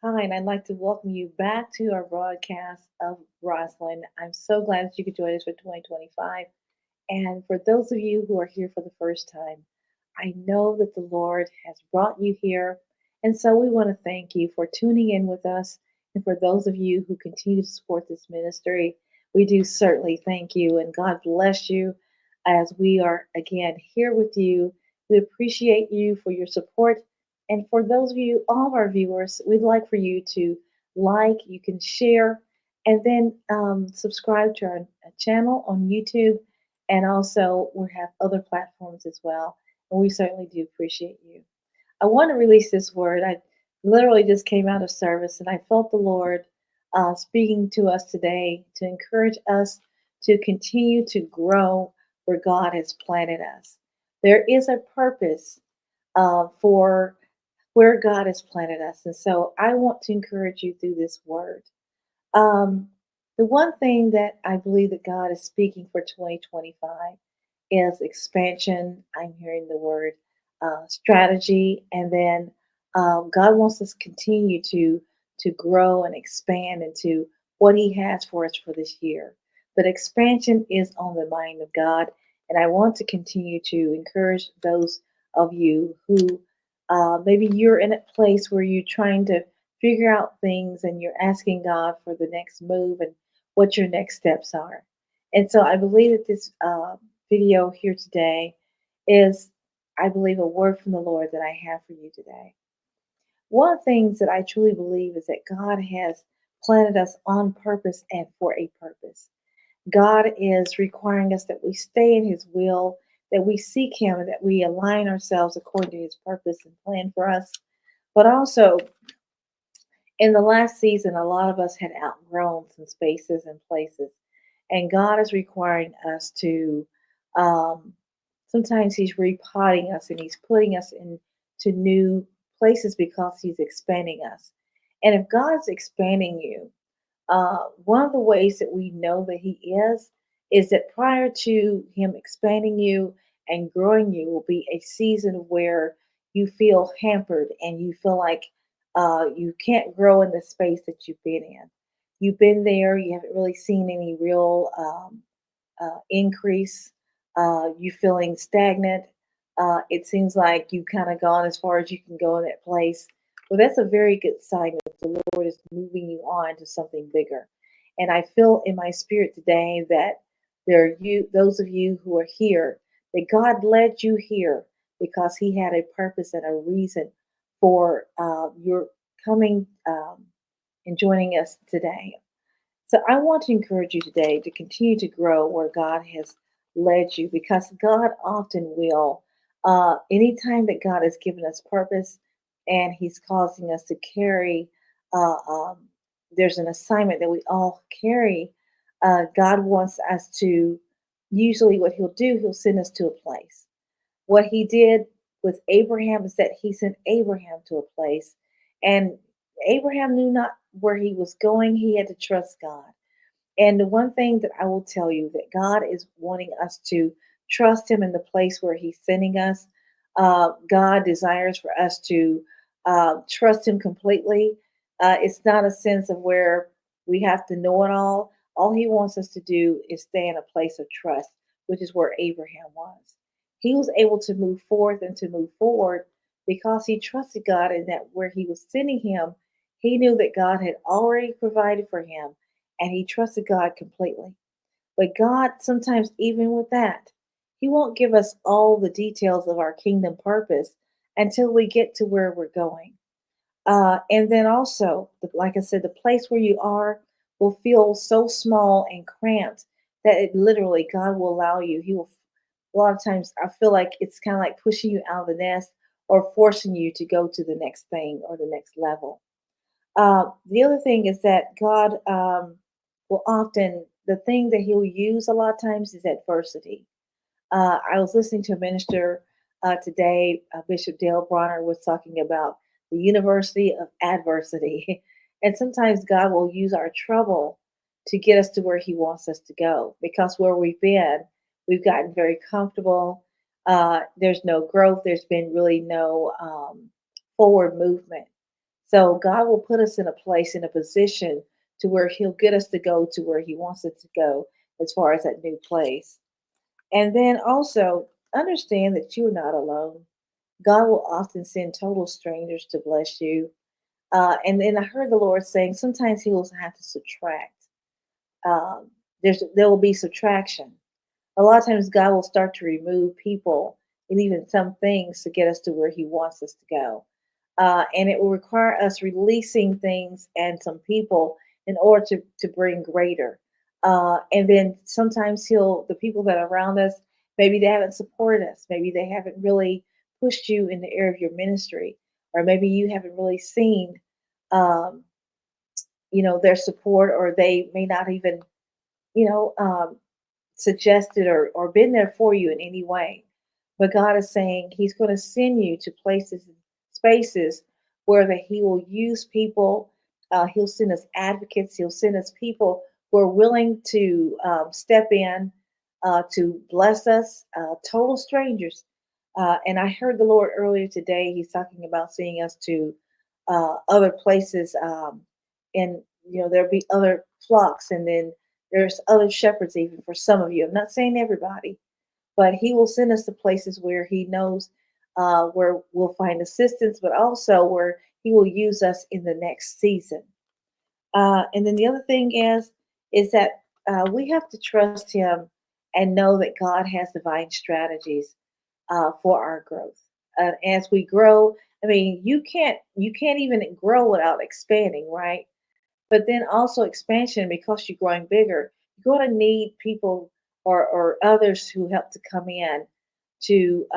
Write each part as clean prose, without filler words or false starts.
Hi, and I'd like to welcome you back to our broadcast of Roslyn. I'm so glad that you could join us for 2025. And for those of you who are here for the first time, I know that the Lord has brought you here. And so we want to thank you for tuning in with us. And for those of you who continue to support this ministry, we do certainly thank you. And God bless you as we are again here with you. We appreciate you for your support. And for those of you, all of our viewers, we'd like for you to you can share, and then subscribe to our channel on YouTube, and also we have other platforms as well. And we certainly do appreciate you. I want to release this word. I literally just came out of service and I felt the Lord speaking to us today to encourage us to continue to grow where God has planted us. There is a purpose for where God has planted us. And so I want to encourage you through this word. Um, the one thing that I believe that God is speaking for 2025 is expansion. I'm hearing the word strategy, and then God wants us to continue to grow and expand into what He has for us for this year. But expansion is on the mind of God, and I want to continue to encourage those of you who maybe you're in a place where you're trying to figure out things and you're asking God for the next move and what your next steps are. And so I believe that this video here today is, I believe, a word from the Lord that I have for you today. One of the things that I truly believe is that God has planted us on purpose and for a purpose. God is requiring us that we stay in His will, that we seek Him, and that we align ourselves according to His purpose and plan for us. But also, in the last season, a lot of us had outgrown some spaces and places, and God is requiring us to. Um, Sometimes He's repotting us and He's putting us into new places because He's expanding us. And if God's expanding you, one of the ways that we know that He is that prior to Him expanding you and growing you will be a season where you feel hampered and you feel like you can't grow in the space that you've been in. You've been there, you haven't really seen any real increase. You feeling stagnant. It seems like you've kind of gone as far as you can go in that place. Well, that's a very good sign that the Lord is moving you on to something bigger. And I feel in my spirit today that there are those of you who are here, that God led you here because He had a purpose and a reason for your coming and joining us today. So I want to encourage you today to continue to grow where God has led you, because God often will. Anytime that God has given us purpose and He's causing us to carry, um, there's an assignment that we all carry. God wants us to, usually, what He'll do, He'll send us to a place. What He did with Abraham is that He sent Abraham to a place, and Abraham knew not where he was going. He had to trust God. And the one thing that I will tell you, that God is wanting us to trust Him in the place where He's sending us. God desires for us to trust Him completely. It's not a sense of where we have to know it all. All He wants us to do is stay in a place of trust, which is where Abraham was. He was able to move forth and to move forward because he trusted God, and that where He was sending him, he knew that God had already provided for him, and he trusted God completely. But God, sometimes, even with that, He won't give us all the details of our kingdom purpose until we get to where we're going. And then also, like I said, the place where you are will feel so small and cramped that it literally, God will allow you. He will, a lot of times, I feel like it's kind of like pushing you out of the nest or forcing you to go to the next thing or the next level. The other thing is that God will often, the thing that He'll use a lot of times is adversity. I was listening to a minister today, Bishop Dale Bronner was talking about the University of Adversity. And sometimes God will use our trouble to get us to where He wants us to go, because where we've been, we've gotten very comfortable. There's no growth, there's been really no forward movement. So God will put us in a place, in a position to where He'll get us to go to where He wants us to go as far as that new place. And then also understand that you're not alone. God will often send total strangers to bless you. And then I heard the Lord saying sometimes He will have to subtract. Um, there will be subtraction. A lot of times God will start to remove people and even some things to get us to where He wants us to go. And it will require us releasing things and some people in order to bring greater. And then sometimes the people that are around us, maybe they haven't supported us. Maybe they haven't really pushed you in the area of your ministry, or maybe you haven't really seen, um, their support, or they may not even, you know, um, suggested or been there for you in any way. But God is saying He's going to send you to places and spaces where that He will use people. He'll send us advocates. He'll send us people who are willing to step in to bless us, total strangers. And I heard the Lord earlier today. He's talking about sending us to other places, and there'll be other flocks, and then there's other shepherds, even for some of you. I'm not saying everybody, but He will send us to places where He knows where we'll find assistance, but also where He will use us in the next season. And then the other thing is that we have to trust Him and know that God has divine strategies for our growth. As we grow, I mean, you can't even grow without expanding, right? But then also expansion, because you're growing bigger, you're going to need people or others who help to come in to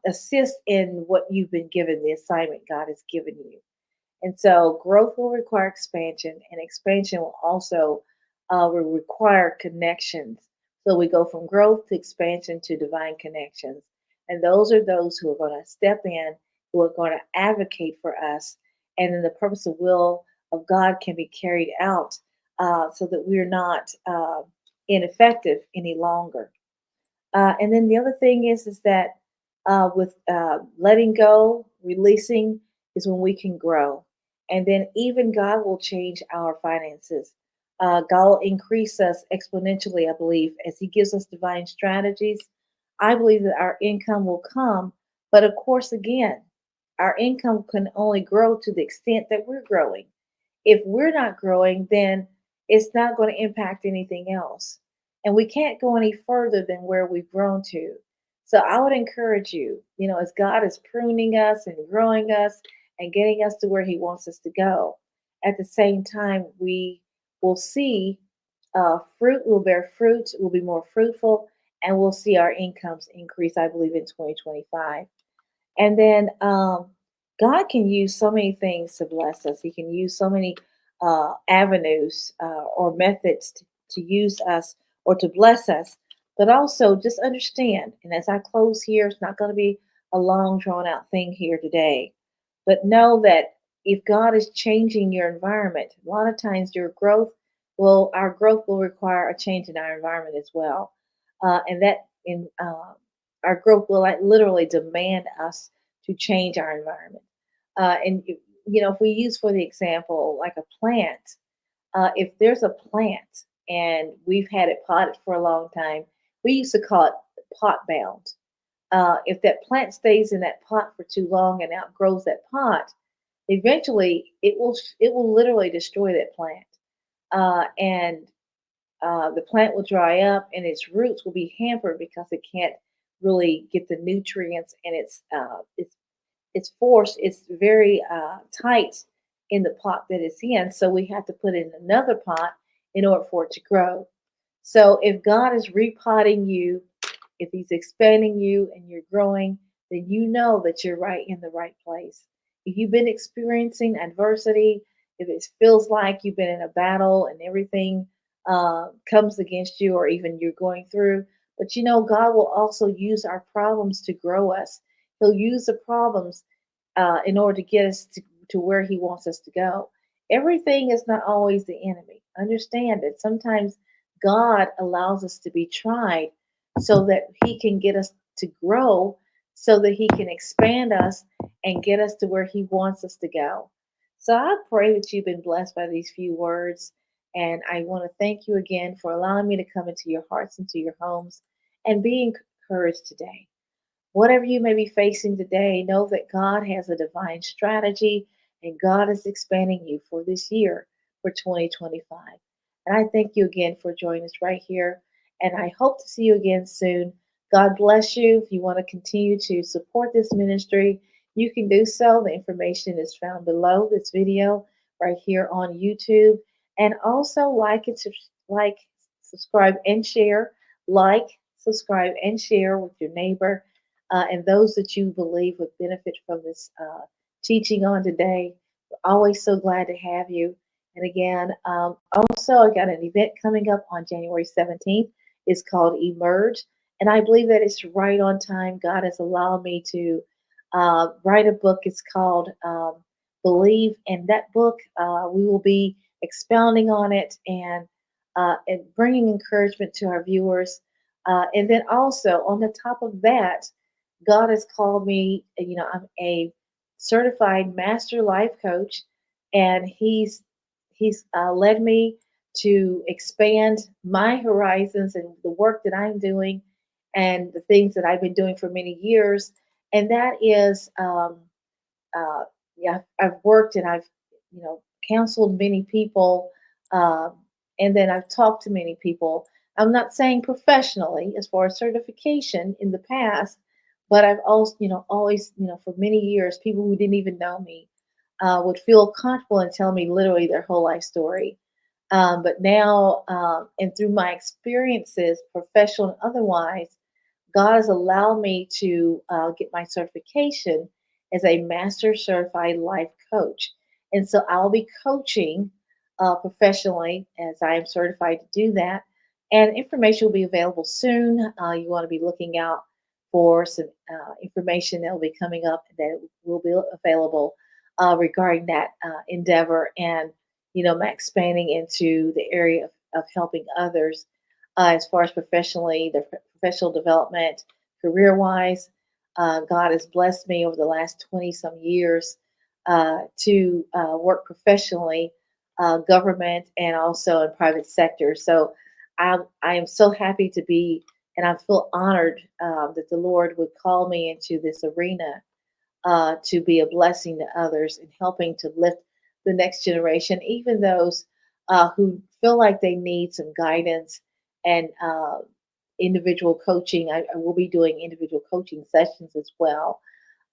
assist in what you've been given, the assignment God has given you. And so growth will require expansion, and expansion will require connections. So we go from growth to expansion to divine connections. And those are those who are going to step in, who are going to advocate for us, and then the purpose and will of God can be carried out, so that we're not ineffective any longer. And then the other thing is that with letting go, releasing is when we can grow. And then even God will change our finances. God will increase us exponentially, I believe, as He gives us divine strategies. I believe that our income will come. But of course, again, our income can only grow to the extent that we're growing. If we're not growing, then it's not going to impact anything else. And we can't go any further than where we've grown to. So I would encourage you, as God is pruning us and growing us and getting us to where He wants us to go, at the same time, we will see fruit, will bear fruit, will be more fruitful, and we'll see our incomes increase, I believe, in 2025. And then God can use so many things to bless us. He can use so many avenues or methods to use us or to bless us. But also just understand, and as I close here, it's not going to be a long, drawn out thing here today. But know that if God is changing your environment, a lot of times our growth will require a change in our environment as well. And that in our growth will like literally demand us to change our environment. And if we use for the example like a plant, if there's a plant and we've had it potted for a long time, we used to call it pot bound. If that plant stays in that pot for too long and outgrows that pot, eventually it will literally destroy that plant. And the plant will dry up and its roots will be hampered because it can't really get the nutrients, and it's forced. It's very tight in the pot that it's in. So we have to put in another pot in order for it to grow. So if God is repotting you, if He's expanding you and you're growing, then you know that you're right in the right place. If you've been experiencing adversity, if it feels like you've been in a battle and everything comes against you, or even you're going through, but God will also use our problems to grow us. He'll use the problems in order to get us to where He wants us to go. Everything is not always the enemy. Understand that sometimes God allows us to be tried so that He can get us to grow, so that He can expand us and get us to where He wants us to go. So I pray that you've been blessed by these few words. And I want to thank you again for allowing me to come into your hearts, into your homes, and be encouraged today. Whatever you may be facing today, know that God has a divine strategy and God is expanding you for this year, for 2025. And I thank you again for joining us right here. And I hope to see you again soon. God bless you. If you want to continue to support this ministry, you can do so. The information is found below this video right here on YouTube. And also like, subscribe, and share. Like, subscribe, and share with your neighbor and those that you believe would benefit from this teaching on today. We're always so glad to have you. And again, also, I got an event coming up on January 17th. It's called Emerge. And I believe that it's right on time. God has allowed me to write a book. It's called Believe. And that book, we will be expounding on it and bringing encouragement to our viewers. And then also, on the top of that, God has called me, I'm a certified master life coach, and He's led me to expand my horizons and the work that I'm doing and the things that I've been doing for many years. And that is uh, yeah, I've worked and I've, you know, counseled many people, um, and then I've talked to many people. I'm not saying professionally as far as certification in the past, but I've also, always, for many years, people who didn't even know me would feel comfortable and tell me literally their whole life story. But now, and through my experiences, professional and otherwise, God has allowed me to get my certification as a master certified life coach. And so I'll be coaching professionally as I am certified to do that. And information will be available soon. You want to be looking out for some information that will be coming up that will be available regarding that endeavor and, my expanding into the area of helping others as far as professionally, the professional development, career wise. God has blessed me over the last 20 some years to work professionally, government, and also in private sector. So I am so happy to be, and I feel honored that the Lord would call me into this arena to be a blessing to others and helping to lift the next generation, even those who feel like they need some guidance and individual coaching. I will be doing individual coaching sessions as well,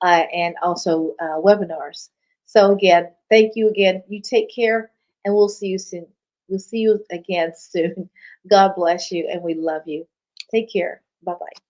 and also webinars. So, again, thank you again. You take care, and we'll see you soon. We'll see you again soon. God bless you, and we love you. Take care. Bye bye.